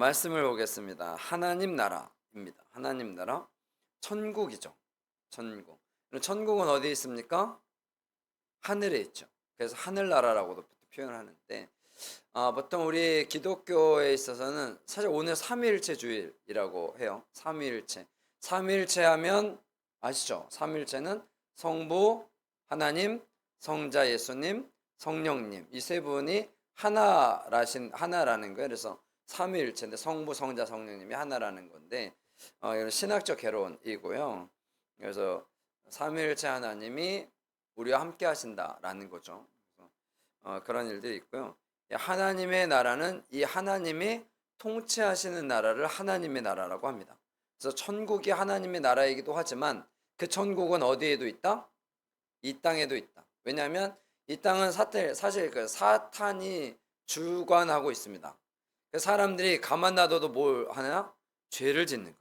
말씀을 보겠습니다. 하나님 나라입니다. 하나님 나라, 천국이죠. 천국. 천국은 어디에 있습니까? 하늘에 있죠. 그래서 하늘나라라고도 표현을 하는데, 보통 우리 기독교에 있어서는 사실 오늘 삼위일체 주일이라고 해요. 삼위일체. 삼위일체 하면 아시죠? 삼위일체는 성부, 하나님, 성자 예수님, 성령님 이 세 분이 하나라는 거예요. 그래서 삼위일체인데 성부, 성자, 성령님이 하나라는 건데, 이건 신학적 개론이고요. 그래서 삼위일체 하나님이 우리와 함께 하신다라는 거죠. 그런 일들이 있고요. 하나님의 나라는 이 하나님이 통치하시는 나라를 하나님의 나라라고 합니다. 그래서 천국이 하나님의 나라이기도 하지만 그 천국은 어디에도 있다? 이 땅에도 있다. 왜냐하면 이 땅은 사실 그 사탄이 주관하고 있습니다. 사람들이 가만 놔둬도 뭘 하냐? 죄를 짓는 거예요.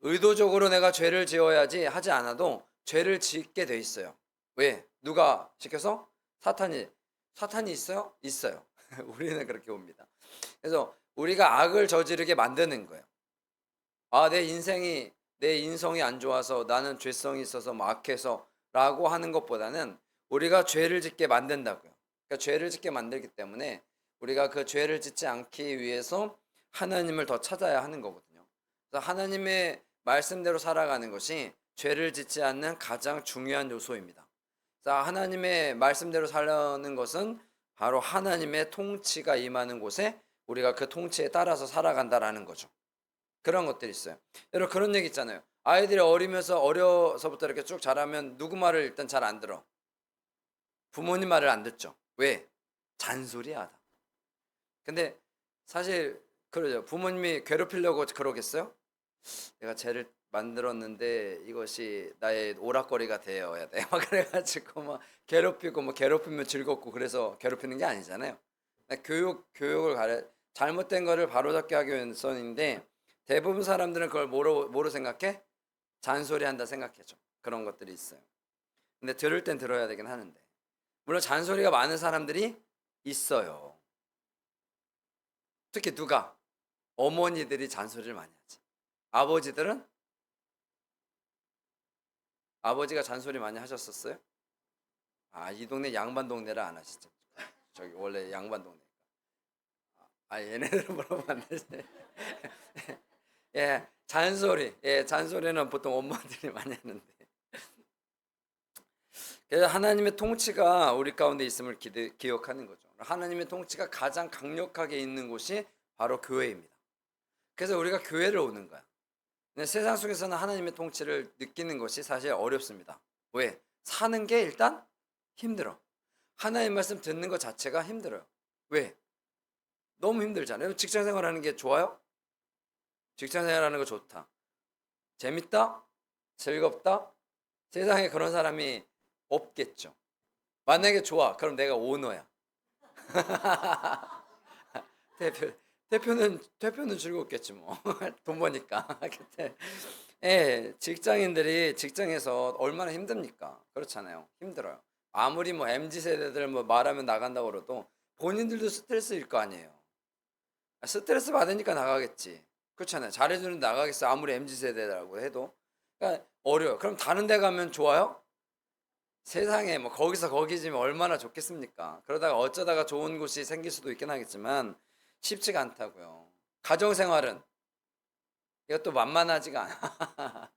의도적으로 내가 죄를 지어야지 하지 않아도 죄를 짓게 돼 있어요. 왜? 누가 시켜서? 사탄이 있어요? 있어요. 우리는 그렇게 봅니다. 그래서 우리가 악을 저지르게 만드는 거예요. 내 인성이 안 좋아서 나는 죄성이 있어서 뭐 악해서 라고 하는 것보다는 우리가 죄를 짓게 만든다고요. 그러니까 죄를 짓게 만들기 때문에 우리가 그 죄를 짓지 않기 위해서 하나님을 더 찾아야 하는 거거든요. 그래서 하나님의 말씀대로 살아가는 것이 죄를 짓지 않는 가장 중요한 요소입니다. 자, 하나님의 말씀대로 살려는 것은 바로 하나님의 통치가 임하는 곳에 우리가 그 통치에 따라서 살아간다라는 거죠. 그런 것들이 있어요. 여러분 그런 얘기 있잖아요. 아이들이 어려서부터 이렇게 쭉 자라면 누구 말을 일단 잘 안 들어. 부모님 말을 안 듣죠. 왜? 잔소리하다. 근데 사실 그러죠. 부모님이 괴롭히려고 그러겠어요? 내가 죄를 만들었는데 이것이 나의 오락거리가 되어야 돼. 막 그래가지고 막 괴롭히고 뭐 괴롭히면 즐겁고 그래서 괴롭히는 게 아니잖아요. 교육을 잘못된 거를 바로잡게 하기 위해서인데 대부분 사람들은 그걸 뭐로 생각해? 잔소리한다 생각해죠. 그런 것들이 있어요. 근데 들을 땐 들어야 되긴 하는데 물론 잔소리가 많은 사람들이 있어요. 특히 누가? 어머니들이 잔소리를 많이 하지. 아버지들은? 아버지가 잔소리 많이 하셨었어요? 이 동네 양반 동네라 안 하시죠? 저기 원래 양반 동네. 얘네들은 물어보면 안 되지. 예, 잔소리. 예, 잔소리는 보통 엄마들이 많이 하는데. 그래서 하나님의 통치가 우리 가운데 있음을 기억하는 거죠. 하나님의 통치가 가장 강력하게 있는 곳이 바로 교회입니다. 그래서 우리가 교회를 오는 거야. 근데 세상 속에서는 하나님의 통치를 느끼는 것이 사실 어렵습니다. 왜? 사는 게 일단 힘들어. 하나님 말씀 듣는 것 자체가 힘들어요. 왜? 너무 힘들잖아요. 직장 생활하는 게 좋아요? 직장 생활하는 거 좋다. 재밌다? 즐겁다? 세상에 그런 사람이 없겠죠. 만약에 좋아, 그럼 내가 오너야. 대표는 즐겁겠지 뭐. 돈 버니까. 그때 직장인들이 직장에서 얼마나 힘듭니까? 그렇잖아요. 힘들어요. 아무리 뭐 MZ 세대들 뭐 말하면 나간다고 그래도 본인들도 스트레스일 거 아니에요. 스트레스 받으니까 나가겠지. 그렇잖아요. 잘해주는 나가겠어. 아무리 MZ 세대라고 해도. 그러니까 어려워. 그럼 다른 데 가면 좋아요? 세상에 뭐 거기서 거기지면 얼마나 좋겠습니까? 그러다가 어쩌다가 좋은 곳이 생길 수도 있긴 하겠지만 쉽지가 않다고요. 가정생활은 이것도 만만하지가 않아.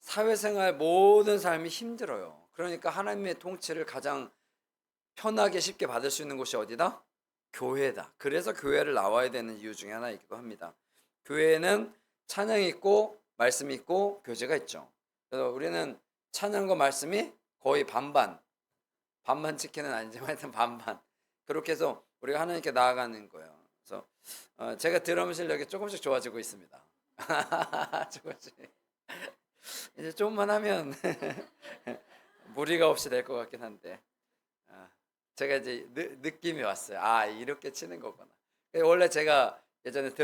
사회생활 모든 삶이 힘들어요. 그러니까 하나님의 통치를 가장 편하게 쉽게 받을 수 있는 곳이 어디다? 교회다. 그래서 교회를 나와야 되는 이유 중에 하나이기도 합니다. 교회에는 찬양이 있고 말씀이 있고 교제가 있죠. 그래서 우리는 찬양과 말씀이 거의 반반 치킨은 아니지만 하여튼 반반 그렇게 해서 우리가 하나님께 나아가는 거예요. 그래서 제가 드럼 실력이 조금씩 좋아지고 있습니다. 조금씩 이제 좀만 하면 무리가 없이 될 것 같긴 한데 제가 이제 느낌이 왔어요. 이렇게 치는 거구나. 원래 제가 예전에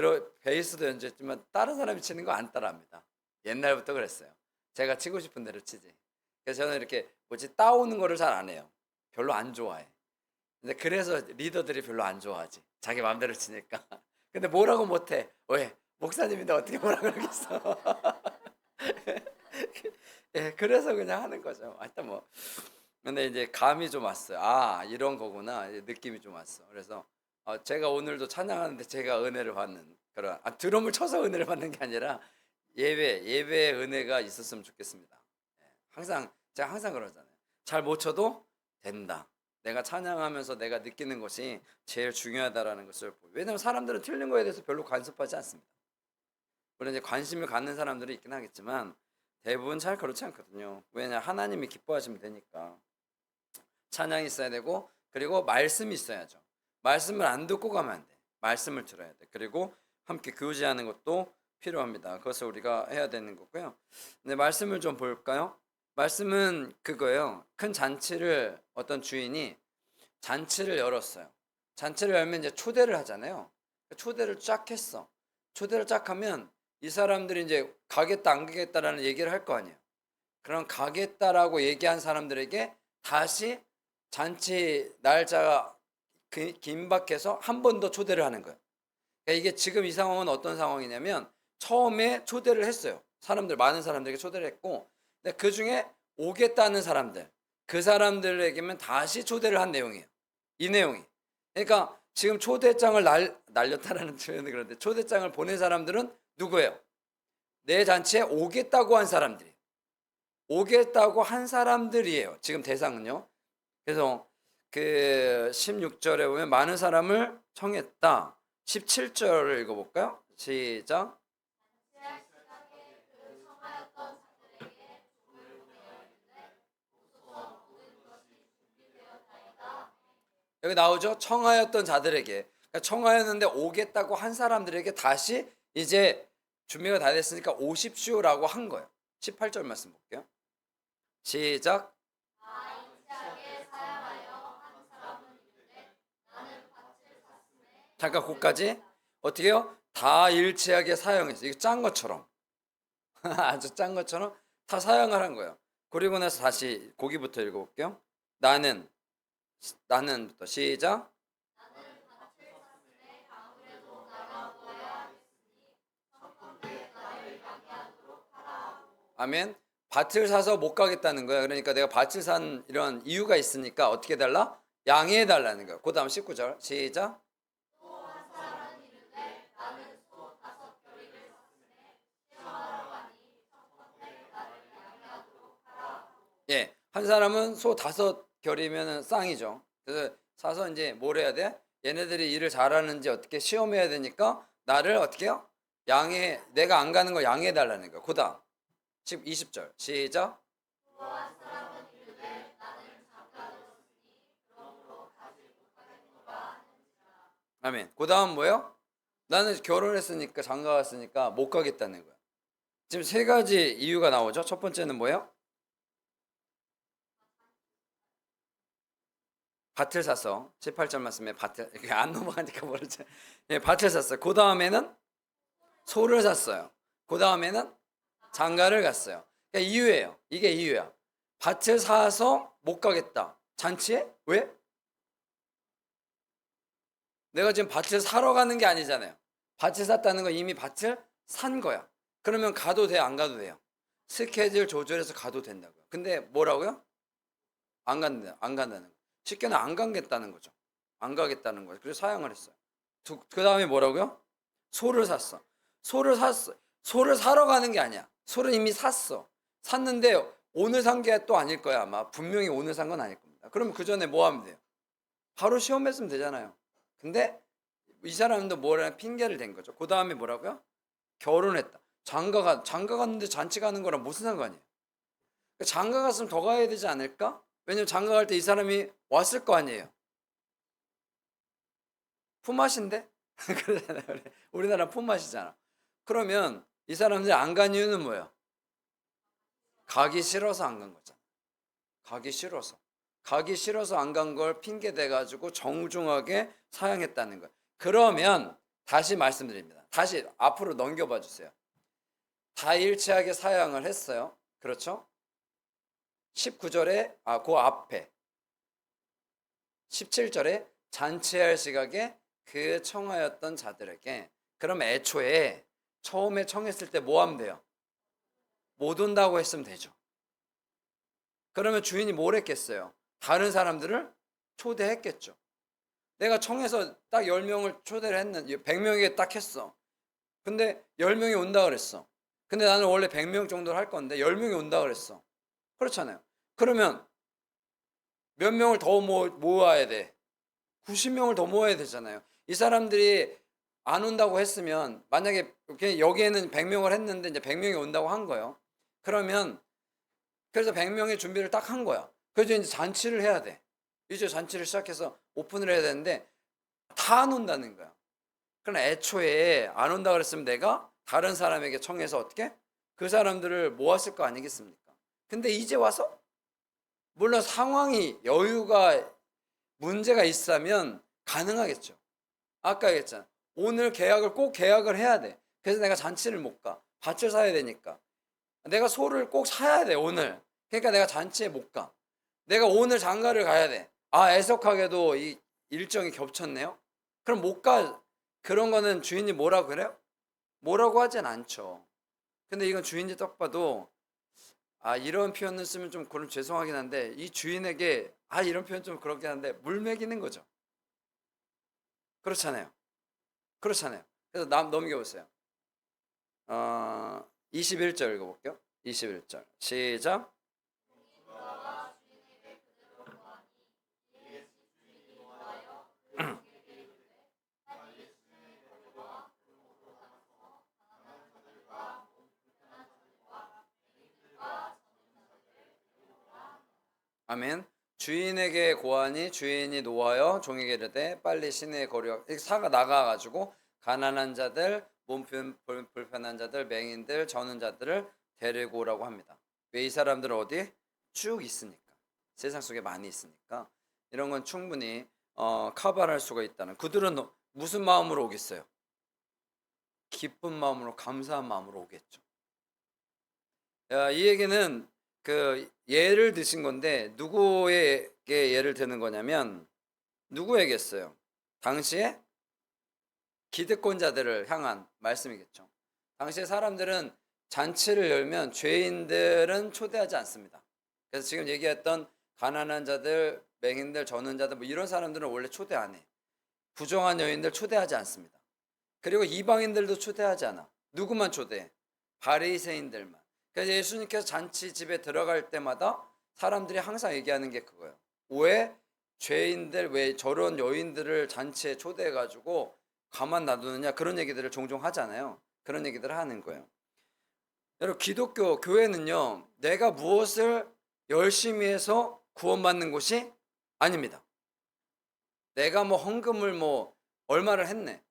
베이스도 연주했지만 다른 사람이 치는 거 안 따라합니다. 옛날부터 그랬어요. 제가 치고 싶은 대로 치지. 그래서 저는 이렇게 따오는 거를 잘 안 해요. 별로 안 좋아해. 근데 그래서 리더들이 별로 안 좋아하지. 자기 마음대로 치니까. 근데 뭐라고 못해. 왜? 목사님인데 어떻게 뭐라 그러겠어. 예, 그래서 그냥 하는 거죠. 하여튼 뭐. 근데 이제 감이 좀 왔어요. 아, 이런 거구나. 이제 느낌이 좀 왔어. 그래서 제가 오늘도 찬양하는데 제가 은혜를 받는 그런, 드럼을 쳐서 은혜를 받는 게 아니라 예배의 은혜가 있었으면 좋겠습니다. 예, 항상 제가 항상 그러잖아요. 잘 못 쳐도 된다. 내가 찬양하면서 내가 느끼는 것이 제일 중요하다라는 것을 왜냐하면 사람들은 틀린 거에 대해서 별로 간섭하지 않습니다. 물론 이제 관심을 갖는 사람들이 있긴 하겠지만 대부분 잘 그렇지 않거든요. 왜냐, 하나님이 기뻐하시면 되니까. 찬양이 있어야 되고, 그리고 말씀이 있어야죠. 말씀을 안 듣고 가면 안 돼. 말씀을 들어야 돼. 그리고 함께 교제하는 것도 필요합니다. 그것을 우리가 해야 되는 거고요. 네, 말씀을 좀 볼까요? 말씀은 그거예요. 큰 잔치를 어떤 주인이 잔치를 열었어요. 잔치를 열면 이제 초대를 하잖아요. 초대를 쫙 했어. 초대를 쫙 하면 이 사람들이 이제 가겠다 안 가겠다라는 얘기를 할 거 아니에요. 그럼 가겠다라고 얘기한 사람들에게 다시 잔치 날짜가 긴박해서 한 번 더 초대를 하는 거예요. 그러니까 이게 지금 이 상황은 어떤 상황이냐면 처음에 초대를 했어요. 사람들, 많은 사람들에게 초대를 했고, 근데 그 중에 오겠다는 사람들, 그 사람들에게만 다시 초대를 한 내용이에요. 이 내용이. 그러니까 지금 초대장을 날렸다라는 표현이 그런데 초대장을 보낸 사람들은 누구예요? 내 잔치에 오겠다고 한 사람들이에요. 오겠다고 한 사람들이에요. 지금 대상은요. 그래서 그 16절에 보면 많은 사람을 청했다. 17절을 읽어볼까요? 시작. 여기 나오죠? 청하였던 자들에게. 그러니까 청하였는데 오겠다고 한 사람들에게 다시 이제 준비가 다 됐으니까 오십시오라고 한 거예요. 18절 말씀 볼게요. 시작. 잠깐 거기까지 어떻게 해요? 다 일치하게 사용했어요. 이거 짠 것처럼 아주 짠 것처럼 다 사용을 한 거예요. 그리고 나서 다시 거기부터 읽어볼게요. 나는부터 시작. 아멘. 밭을 사서 못 가겠다는 거야. 그러니까 내가 밭을 산 이런 이유가 있으니까 어떻게 해달라? 양해해 달라는 거야. 그 다음 19절 시작. 예, 한 사람은 소 5결이면 쌍이죠. 그래서 사서 이제 뭘 해야 돼? 얘네들이 일을 잘하는지 어떻게 시험해야 되니까 나를 어떻게 해요? 내가 안 가는 거 양해해 달라는 거야. 그 다음 20절 시작. 아멘. 그 다음 뭐예요? 나는 결혼했으니까 장가 갔으니까 못 가겠다는 거야. 지금 세 가지 이유가 나오죠. 첫 번째는 뭐예요? 밭을 샀어. 18절 말씀에 밭을 이렇게 안 넘어가니까 모르죠. 예, 밭을 샀어요. 그 다음에는 소를 샀어요. 그 다음에는 장가를 갔어요. 그러니까 이유예요. 이게 이유야. 밭을 사서 못 가겠다. 잔치에? 왜? 내가 지금 밭을 사러 가는 게 아니잖아요. 밭을 샀다는 건 이미 밭을 산 거야. 그러면 가도 돼, 안 가도 돼요? 스케줄 조절해서 가도 된다고요. 근데 뭐라고요? 안 간다는 거. 쉽게는 안 가겠다는 거죠. 안 가겠다는 거예요. 그래서 사양을 했어요. 그 다음에 뭐라고요? 소를 샀어. 소를 사러 가는 게 아니야. 소를 이미 샀어. 샀는데 오늘 산 게 또 아닐 거야, 아마. 분명히 오늘 산 건 아닐 겁니다. 그러면 그 전에 뭐 하면 돼요? 바로 시험했으면 되잖아요. 근데 이 사람도 뭐라는 핑계를 댄 거죠. 그 다음에 뭐라고요? 결혼했다. 장가 갔는데 잔치 가는 거랑 무슨 상관이에요? 장가 갔으면 더 가야 되지 않을까? 왜냐면 장가 갈 때 이 사람이 왔을 거 아니에요. 품앗인데? 그러잖아요. 우리나라 품앗이잖아. 그러면 이 사람들이 안 간 이유는 뭐예요? 가기 싫어서 안 간 거잖아. 가기 싫어서. 가기 싫어서 안 간 걸 핑계 대가지고 정중하게 사양했다는 거예요. 그러면 다시 말씀드립니다. 다시 앞으로 넘겨봐 주세요. 다 일치하게 사양을 했어요. 그렇죠? 19절에 그 앞에 17절에 잔치할 시각에 그 청하였던 자들에게, 그럼 애초에 처음에 청했을 때 뭐 하면 돼요? 못 온다고 했으면 되죠. 그러면 주인이 뭘 했겠어요? 다른 사람들을 초대했겠죠. 내가 청해서 딱 10명을 초대를 했는데 100명에게 딱 했어. 근데 10명이 온다 그랬어. 근데 나는 원래 100명 정도를 할 건데 10명이 온다 그랬어. 그렇잖아요. 그러면 몇 명을 더 모아야 돼? 90명을 더 모아야 되잖아요. 이 사람들이 안 온다고 했으면, 만약에 여기에는 100명을 했는데 이제 100명이 온다고 한 거예요. 그러면 그래서 100명의 준비를 딱 한 거야. 그래서 이제 잔치를 해야 돼. 이제 잔치를 시작해서 오픈을 해야 되는데 다 안 온다는 거야. 그럼 애초에 안 온다 그랬으면 내가 다른 사람에게 청해서 어떻게 그 사람들을 모았을 거 아니겠습니까? 근데 이제 와서, 물론 상황이 여유가 문제가 있으면 가능하겠죠. 아까 얘기했잖아. 오늘 계약을 꼭 계약을 해야 돼. 그래서 내가 잔치를 못 가. 밭을 사야 되니까. 내가 소를 꼭 사야 돼 오늘. 그러니까 내가 잔치에 못 가. 내가 오늘 장가를 가야 돼. 아, 애석하게도 이 일정이 겹쳤네요. 그럼 못 가. 그런 거는 주인이 뭐라 그래요? 뭐라고 하진 않죠. 근데 이건 주인이 딱 봐도, 아, 이런 표현을 쓰면 좀 그럼 죄송하긴 한데, 이 주인에게 이런 표현 좀 그렇긴 한데 물 먹이는 거죠. 그렇잖아요. 그렇잖아요. 그래서 넘겨보세요. 21절 읽어볼게요. 21절 시작. 아멘. 주인에게 고하니 주인이 노하여 종에게 이르되 빨리 시내에 거리와, 사가 나가가지고 가난한 자들, 몸 불편한 자들, 맹인들, 저는 자들을 데리고 오라고 합니다. 왜? 이 사람들은 어디? 쭉 있으니까. 세상 속에 많이 있으니까 이런 건 충분히 커버할 수가 있다는. 그들은 무슨 마음으로 오겠어요? 기쁜 마음으로, 감사한 마음으로 오겠죠. 이 얘기는 그 예를 드신 건데 누구에게 예를 드는 거냐면, 누구에게였어요? 당시에 기득권자들을 향한 말씀이겠죠. 당시에 사람들은 잔치를 열면 죄인들은 초대하지 않습니다. 그래서 지금 얘기했던 가난한 자들, 맹인들, 저는 자들, 뭐 이런 사람들은 원래 초대 안 해. 부정한 여인들 초대하지 않습니다. 그리고 이방인들도 초대하지 않아. 누구만 초대해? 바리새인들만. 그래서 예수님께서 잔치 집에 들어갈 때마다 사람들이 항상 얘기하는 게 그거예요. 왜 죄인들, 왜 저런 여인들을 잔치에 초대해가지고 가만 놔두느냐, 그런 얘기들을 종종 하잖아요. 그런 얘기들을 하는 거예요. 여러분, 기독교 교회는요, 내가 무엇을 열심히 해서 구원받는 곳이 아닙니다. 내가 뭐 헌금을 뭐 얼마를 했네,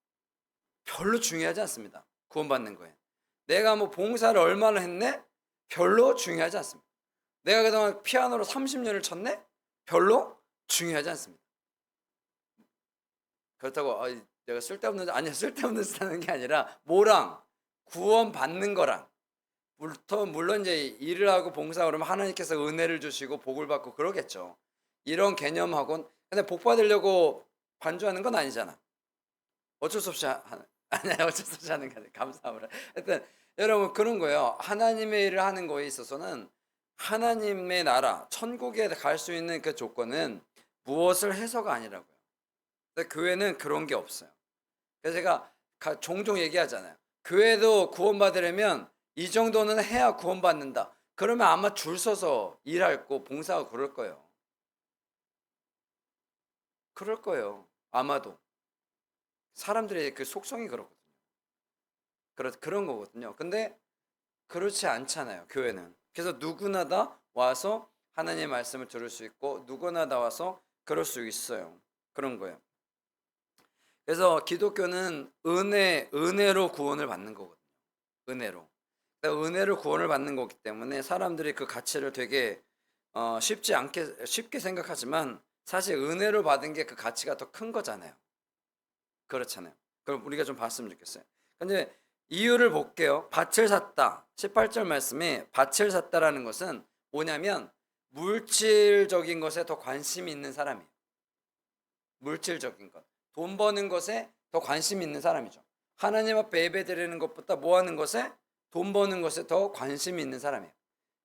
별로 중요하지 않습니다. 구원받는 거예요. 내가 뭐 봉사를 얼마나 했네, 별로 중요하지 않습니다. 내가 그동안 피아노로 30년을 쳤네, 별로 중요하지 않습니다. 그렇다고 내가 쓸데없는, 아니야, 쓸데없는 짓 하는 게 아니라 뭐랑 구원받는 거랑, 물론 이제 일을 하고 봉사 그러면 하나님께서 은혜를 주시고 복을 받고 그러겠죠. 이런 개념하고는, 근데 복 받으려고 반주하는 건 아니잖아. 어쩔 수 없이 아니야, 어쩔 수 없이 하는 게 아니라 감사함을. 하여튼 여러분, 그런 거예요. 하나님의 일을 하는 거에 있어서는 하나님의 나라, 천국에 갈 수 있는 그 조건은 무엇을 해서가 아니라고요. 근데 교회는 그런 게 없어요. 그래서 제가 종종 얘기하잖아요. 교회도 구원받으려면 이 정도는 해야 구원받는다. 그러면 아마 줄 서서 일할 거, 봉사하고 그럴 거예요. 그럴 거예요. 아마도. 사람들의 그 속성이 그렇거든요. 그런 거거든요. 근데 그렇지 않잖아요, 교회는. 그래서 누구나 다 와서 하나님의 말씀을 들을 수 있고 누구나 다 와서 그럴 수 있어요. 그런 거예요. 그래서 기독교는 은혜로 구원을 받는 거거든요. 은혜로. 그러니까 은혜로 구원을 받는 거기 때문에 사람들이 그 가치를 되게 쉽게 생각하지만, 사실 은혜로 받은 게 그 가치가 더 큰 거잖아요. 그렇잖아요. 그럼 우리가 좀 봤으면 좋겠어요. 근데 이유를 볼게요. 밭을 샀다. 18절 말씀에 밭을 샀다라는 것은 뭐냐면 물질적인 것에 더 관심이 있는 사람이에요. 물질적인 것. 돈 버는 것에 더 관심이 있는 사람이죠. 하나님 앞에 예배드리는 것보다 뭐 하는 것에, 돈 버는 것에 더 관심이 있는 사람이에요.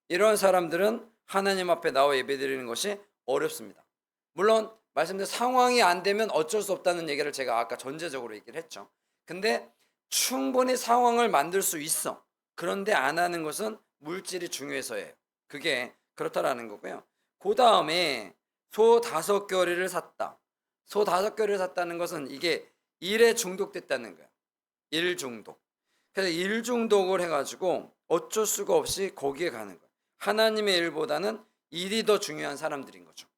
이런 사람들은 하나님 앞에 나와 예배드리는 것이 어렵습니다. 물론 말씀드린 상황이 안 되면 어쩔 수 없다는 얘기를 제가 아까 전제적으로 얘기를 했죠. 근데 충분히 상황을 만들 수 있어. 그런데 안 하는 것은 물질이 중요해서예요. 그게 그렇다라는 거고요. 그 다음에 소 5겨레를 샀다. 소 5겨레를 샀다는 것은 이게 일에 중독됐다는 거예요. 일 중독. 그래서 일 중독을 해가지고 어쩔 수가 없이 거기에 가는 거예요. 하나님의 일보다는 일이 더 중요한 사람들인 거죠.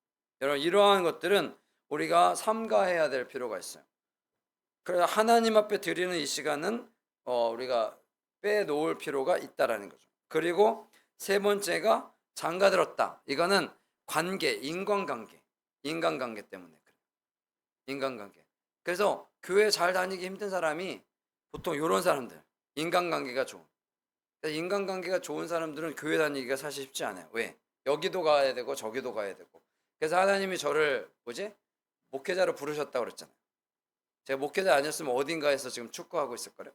여러분, 이러한 것들은 우리가 삼가해야 될 필요가 있어요. 그래서 하나님 앞에 드리는 이 시간은 우리가 빼놓을 필요가 있다라는 거죠. 그리고 세 번째가 장가들었다. 이거는 관계, 인간관계 때문에 그래요. 인간관계. 그래서 교회 잘 다니기 힘든 사람이 보통 이런 사람들, 인간관계가 좋은. 인간관계가 좋은 사람들은 교회 다니기가 사실 쉽지 않아요. 왜? 여기도 가야 되고 저기도 가야 되고. 그래서 하나님이 저를 목회자로 부르셨다고 그랬잖아요. 제가 목회자 아니었으면 어딘가에서 지금 축구하고 있을 거예요.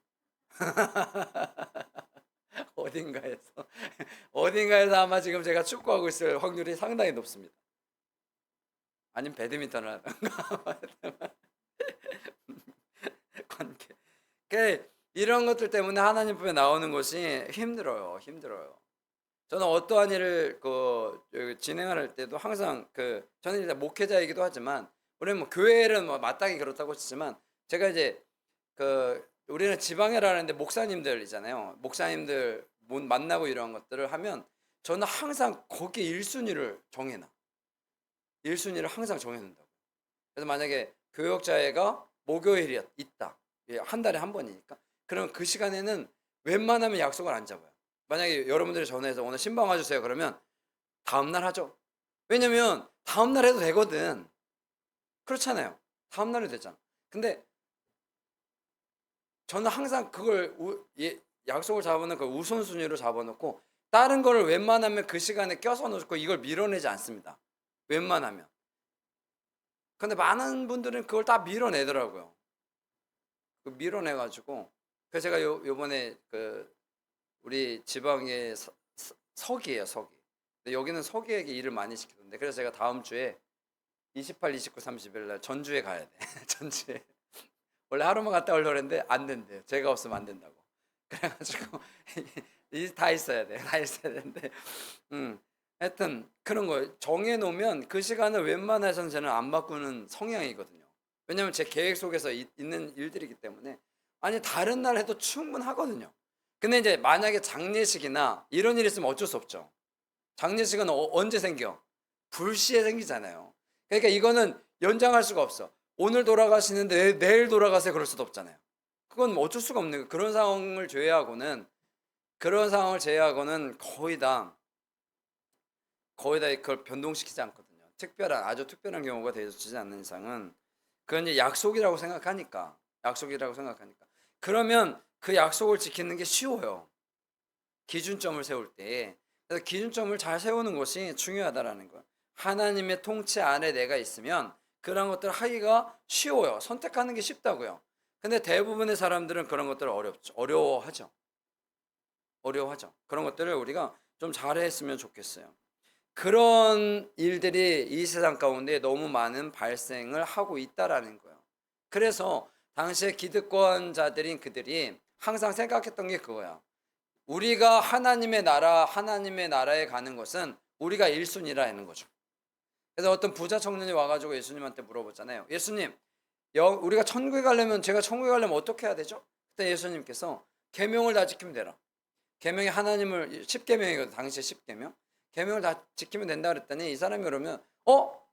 어딘가에서 아마 지금 제가 축구하고 있을 확률이 상당히 높습니다. 아니면 배드민턴을 하던가. 관계. 이런 것들 때문에 하나님 앞에 나오는 것이 힘들어요. 저는 어떠한 일을 진행할 때도 항상 저는 이제 목회자이기도 하지만 우리는 뭐 교회는 뭐 마땅히 그렇다고 치지만 제가 이제 우리는 지방회라는데 목사님들이잖아요. 목사님들 만나고 이런 것들을 하면 저는 항상 거기에 1순위를 정해놔. 1순위를 항상 정해놓는다고. 그래서 만약에 교역자회가 목요일이 있다. 한 달에 한 번이니까. 그러면 그 시간에는 웬만하면 약속을 안 잡아요. 만약에 여러분들이 전화해서 오늘 신방 와주세요. 그러면 다음날 하죠. 왜냐면 다음날 해도 되거든. 그렇잖아요. 다음날 해도 되잖아. 근데 저는 항상 그걸 약속을 잡아놓고 우선순위로 잡아놓고 다른 거를 웬만하면 그 시간에 껴서 놓고 이걸 밀어내지 않습니다. 웬만하면. 근데 많은 분들은 그걸 다 밀어내더라고요. 밀어내가지고 그래서 제가 요번에 우리 지방의 서기예요, 서기. 근데 여기는 서기에게 일을 많이 시키던데 그래서 제가 다음 주에 28, 29, 30일 날 전주에 가야 돼. 전주에. 원래 하루만 갔다 오려고 했는데 안 된대요. 제가 없으면 안 된다고. 그래가지고 다 있어야 돼. 다 있어야 되는데 하여튼 그런 거 정해놓으면 그 시간을 웬만해서는 저는 안 바꾸는 성향이거든요. 왜냐면 제 계획 속에서 있는 일들이기 때문에 아니 다른 날 해도 충분하거든요. 근데 이제 만약에 장례식이나 이런 일이 있으면 어쩔 수 없죠. 장례식은 언제 생겨? 불시에 생기잖아요. 그러니까 이거는 연장할 수가 없어. 오늘 돌아가시는데 내일 돌아가세요 그럴 수도 없잖아요. 그건 뭐 어쩔 수가 없는 거예요. 그런 상황을 제외하고는 거의 다 그걸 변동시키지 않거든요. 아주 특별한 경우가 되지 않는 이상은 그건 이제 약속이라고 생각하니까. 그러면 그 약속을 지키는 게 쉬워요. 기준점을 세울 때. 그래서 기준점을 잘 세우는 것이 중요하다라는 거예요. 하나님의 통치 안에 내가 있으면 그런 것들을 하기가 쉬워요. 선택하는 게 쉽다고요. 근데 대부분의 사람들은 그런 것들을 어려워하죠. 그런 것들을 우리가 좀 잘했으면 좋겠어요. 그런 일들이 이 세상 가운데 너무 많은 발생을 하고 있다라는 거예요. 그래서 당시에 기득권자들인 그들이 항상 생각했던 게 그거야. 우리가 하나님의 나라에 가는 것은 우리가 1순위라는 거죠. 그래서 어떤 부자 청년이 와가지고 예수님한테 물어보잖아요. 예수님, 우리가 천국에 가려면 제가 천국에 가려면 어떻게 해야 되죠? 그때 예수님께서 계명을 다 지키면 되라. 계명이 하나님을 10계명이거든. 당시에 10계명. 계명을 다 지키면 된다 그랬더니 이 사람이 그러면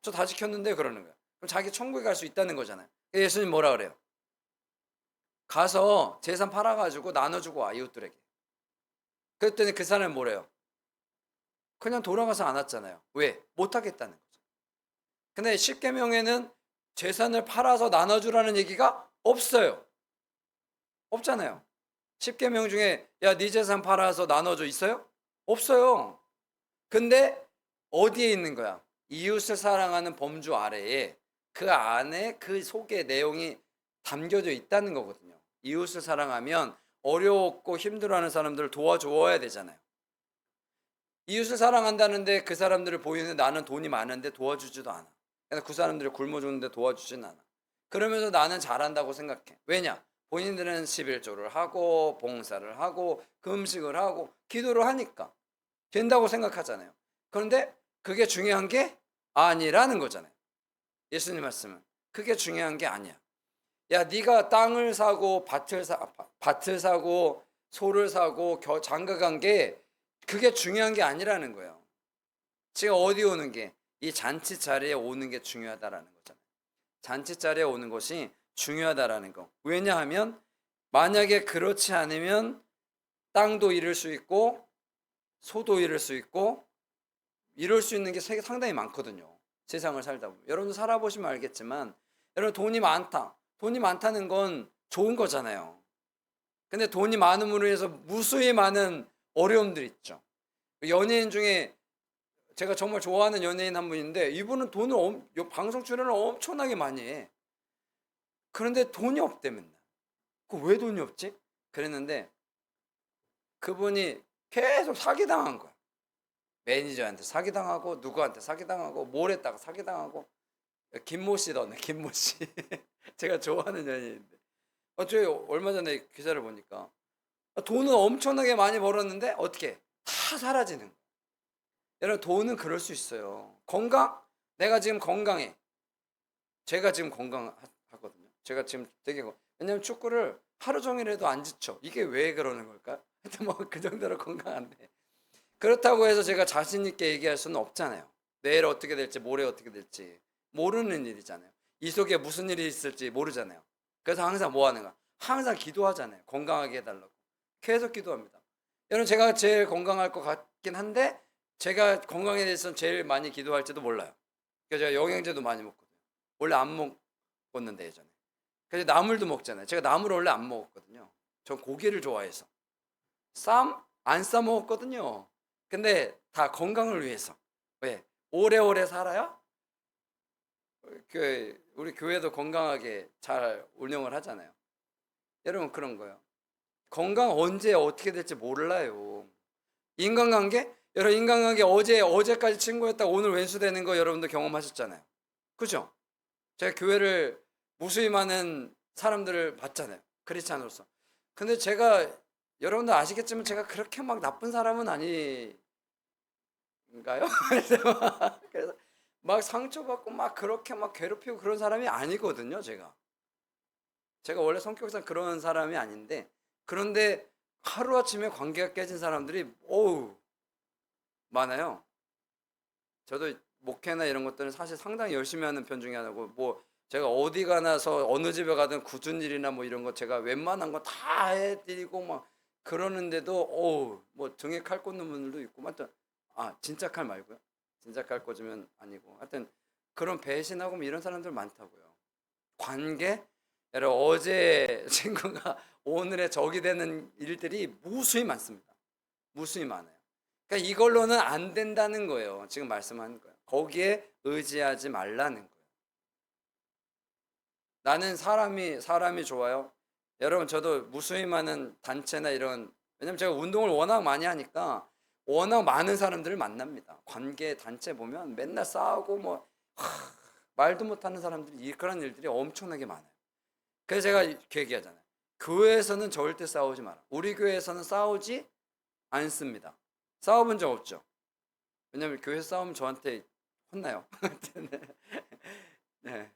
저 다 지켰는데 그러는 거야. 그럼 자기 천국에 갈 수 있다는 거잖아요. 예수님 뭐라 그래요? 가서 재산 팔아가지고 나눠주고 와 이웃들에게. 그랬더니 그 사람이 뭐래요? 그냥 돌아가서 안 왔잖아요. 왜? 못하겠다는 거죠. 근데 10계명에는 재산을 팔아서 나눠주라는 얘기가 없어요. 없잖아요. 10계명 중에 야, 네 재산 팔아서 나눠줘 있어요? 없어요. 근데 어디에 있는 거야? 이웃을 사랑하는 범주 아래에 그 안에 그 속의 내용이 담겨져 있다는 거거든요. 이웃을 사랑하면 어려웠고 힘들어하는 사람들을 도와줘야 되잖아요. 이웃을 사랑한다는데 그 사람들을 보이는데 나는 돈이 많은데 도와주지도 않아. 그래서 그 사람들을 굶어 죽는데 도와주진 않아. 그러면서 나는 잘한다고 생각해. 왜냐? 본인들은 11조를 하고 봉사를 하고 금식을 하고 기도를 하니까 된다고 생각하잖아요. 그런데 그게 중요한 게 아니라는 거잖아요. 예수님 말씀은 그게 중요한 게 아니야. 야, 네가 땅을 사고 밭을 사고 소를 사고 장가간 게 그게 중요한 게 아니라는 거예요. 지금 어디 오는 게 이 잔치 자리에 오는 게 중요하다라는 거잖아요. 잔치 자리에 오는 것이 중요하다라는 거. 왜냐하면 만약에 그렇지 않으면 땅도 잃을 수 있고 소도 잃을 수 있고 이럴 수 있는 게 상당히 많거든요. 세상을 살다 보면. 여러분도 살아보시면 알겠지만 여러분 돈이 많다. 돈이 많다는 건 좋은 거잖아요. 근데 돈이 많음으로 해서 무수히 많은 어려움들이 있죠. 연예인 중에 제가 정말 좋아하는 연예인 한 분인데 이분은 돈을 방송 출연을 엄청나게 많이 해. 그런데 돈이 없대 맨날. 왜 돈이 없지? 그랬는데 그분이 계속 사기당한 거야. 매니저한테 사기당하고 누구한테 사기당하고 뭘 했다가 사기당하고. 김모 씨더네, 김모 씨. 제가 좋아하는 연예인인데. 저 얼마 전에 기사를 보니까 돈은 엄청나게 많이 벌었는데 어떻게 다 사라지는 거야. 여러분 돈은 그럴 수 있어요. 건강? 내가 지금 건강해. 제가 지금 건강하거든요. 제가 지금 왜냐면 축구를 하루 종일 해도 안 지쳐. 이게 왜 그러는 걸까? 하여튼 뭐 그 정도로 건강한데. 그렇다고 해서 제가 자신 있게 얘기할 수는 없잖아요. 내일 어떻게 될지 모레 어떻게 될지 모르는 일이잖아요. 이 속에 무슨 일이 있을지 모르잖아요. 그래서 항상 뭐 하는가? 항상 기도하잖아요. 건강하게 해달라고. 계속 기도합니다. 여러분 제가 제일 건강할 것 같긴 한데 제가 건강에 대해서는 제일 많이 기도할지도 몰라요. 그래서 제가 영양제도 많이 먹거든요. 원래 안 먹었는데 예전에. 그래서 나물도 먹잖아요. 제가 나물을 원래 안 먹었거든요. 전 고기를 좋아해서. 쌈 안 싸 먹었거든요. 근데 다 건강을 위해서. 왜? 오래오래 살아야 우리 교회도 건강하게 잘 운영을 하잖아요. 여러분 그런 거예요. 건강 언제 어떻게 될지 몰라요. 인간관계? 여러분 인간관계 어제까지 친구였다가 오늘 왼수 되는 거 여러분도 경험하셨잖아요. 그죠? 제가 교회를 무수히 많은 사람들을 봤잖아요. 크리스찬으로서. 근데 제가 여러분들 아시겠지만 제가 그렇게 막 나쁜 사람은 아닌가요? 그래서 막 상처받고 막 그렇게 막 괴롭히고 그런 사람이 아니거든요, 제가. 제가 원래 성격상 그런 사람이 아닌데 그런데 하루아침에 관계가 깨진 사람들이 어우 많아요. 저도 목회나 이런 것들은 사실 상당히 열심히 하는 편 중에 하나고 뭐 제가 어디 가나서 어느 집에 가든 굳은 일이나 뭐 이런 거 제가 웬만한 거 다 해드리고 막 그러는데도 어우 뭐 등에 칼 꽂는 분들도 있고 하여튼 진짜 칼 말고요. 진짜 칼 꽂으면 아니고 하여튼 그런 배신하고 뭐 이런 사람들 많다고요. 관계? 여러분 어제 친구가 오늘의 적이 되는 일들이 무수히 많습니다. 무수히 많아요. 그러니까 이걸로는 안 된다는 거예요. 지금 말씀하는 거예요. 거기에 의지하지 말라는 거예요. 나는 사람이 좋아요. 여러분 저도 무수히 많은 단체나 이런 왜냐면 제가 운동을 워낙 많이 하니까 워낙 많은 사람들을 만납니다. 관계 단체 보면 맨날 싸우고 뭐 말도 못하는 사람들이 그런 일들이 엄청나게 많아요. 그래서 제가 이렇게 얘기하잖아요. 교회에서는 절대 싸우지 마라. 우리 교회에서는 싸우지 않습니다. 싸워본 적 없죠. 왜냐면 교회에서 싸우면 저한테 혼나요. 네.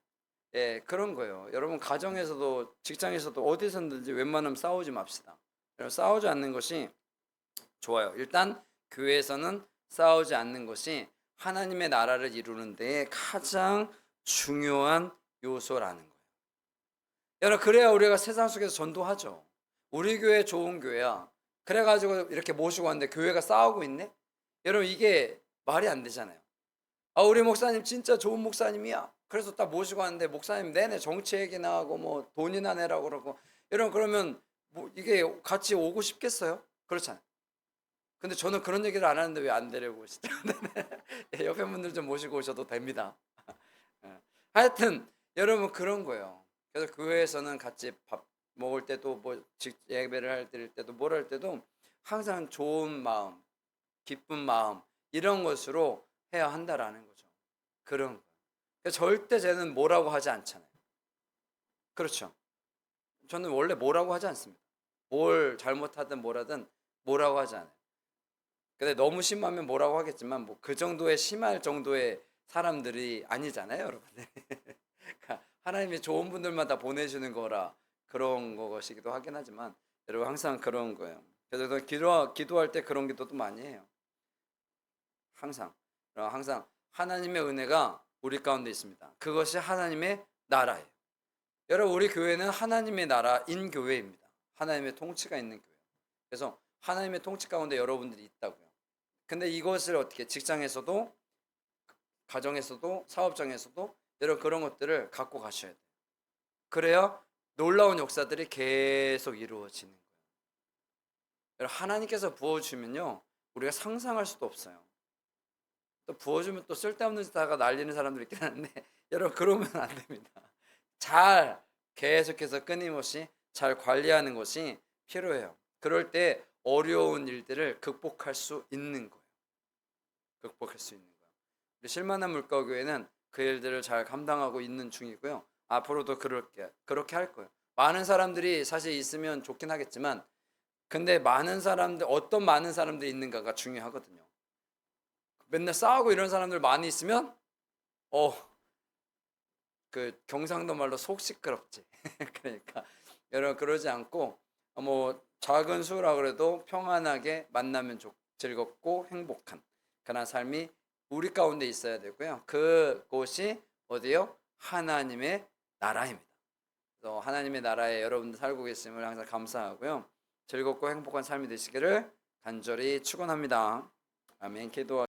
예, 그런 거예요. 여러분 가정에서도 직장에서도 어디서든지 웬만하면 싸우지 맙시다. 여러분 싸우지 않는 것이 좋아요. 일단 교회에서는 싸우지 않는 것이 하나님의 나라를 이루는 데에 가장 중요한 요소라는 거예요. 여러분 그래야 우리가 세상 속에서 전도하죠. 우리 교회 좋은 교회야. 그래가지고 이렇게 모시고 왔는데 교회가 싸우고 있네? 여러분 이게 말이 안 되잖아요. 우리 목사님 진짜 좋은 목사님이야. 그래서 딱 모시고 왔는데 목사님 내내 정치 얘기나 하고 뭐 돈이나 내라고 그러고 여러분 그러면 뭐 이게 같이 오고 싶겠어요? 그렇잖아요. 근데 저는 그런 얘기를 안 하는데 왜 안 데리고 오시죠? 예, 옆에 분들 좀 모시고 오셔도 됩니다. 예. 하여튼 여러분 그런 거예요. 그래서 교회에서는 같이 밥 먹을 때도 뭐 예배를 할 때도 뭘 할 때도 항상 좋은 마음, 기쁜 마음 이런 것으로 해야 한다라는 거죠. 그런 거. 그래서 절대 쟤는 뭐라고 하지 않잖아요. 그렇죠. 저는 원래 뭐라고 하지 않습니다. 뭘 잘못하든 뭐라든 뭐라고 하지 않아요. 근데 너무 심하면 뭐라고 하겠지만 뭐 그 정도의 심할 정도의 사람들이 아니잖아요, 여러분들. 그러니까 하나님이 좋은 분들만 다 보내주는 거라 그런 것이기도 하긴 하지만 여러분 항상 그런 거예요. 그래서 기도할 때 그런 기도도 많이 해요. 항상 항상 하나님의 은혜가 우리 가운데 있습니다. 그것이 하나님의 나라예요. 여러분 우리 교회는 하나님의 나라인 교회입니다. 하나님의 통치가 있는 교회. 그래서 하나님의 통치 가운데 여러분들이 있다고요. 근데 이것을 어떻게 직장에서도 가정에서도 사업장에서도 여러분 그런 것들을 갖고 가셔야 돼요. 그래야 놀라운 역사들이 계속 이루어지는 거예요. 여러분 하나님께서 부어주면요 우리가 상상할 수도 없어요. 또 부어주면 또 쓸데없는 짓 하다가 날리는 사람들 있긴 한데 여러분 그러면 안 됩니다. 잘 계속해서 끊임없이 잘 관리하는 것이 필요해요. 그럴 때 어려운 일들을 극복할 수 있는 거예요. 극복할 수 있는 거예요. 우리 실만한 물가교회는 그 일들을 잘 감당하고 있는 중이고요. 앞으로도 그렇게 할 거예요. 많은 사람들이 사실 있으면 좋긴 하겠지만 근데 어떤 많은 사람들이 있는가가 중요하거든요. 맨날 싸우고 이런 사람들 많이 있으면 그 경상도 말로 속 시끄럽지. 그러니까 여러분 그러지 않고 뭐 작은 수라 그래도 평안하게 만나면 즐겁고 행복한 그런 삶이 우리 가운데 있어야 되고요. 그곳이 어디요? 하나님의 나라입니다. 그래서 하나님의 나라에 여러분들 살고 계심을 항상 감사하고요. 즐겁고 행복한 삶이 되시기를 간절히 축원합니다. 아멘. 기도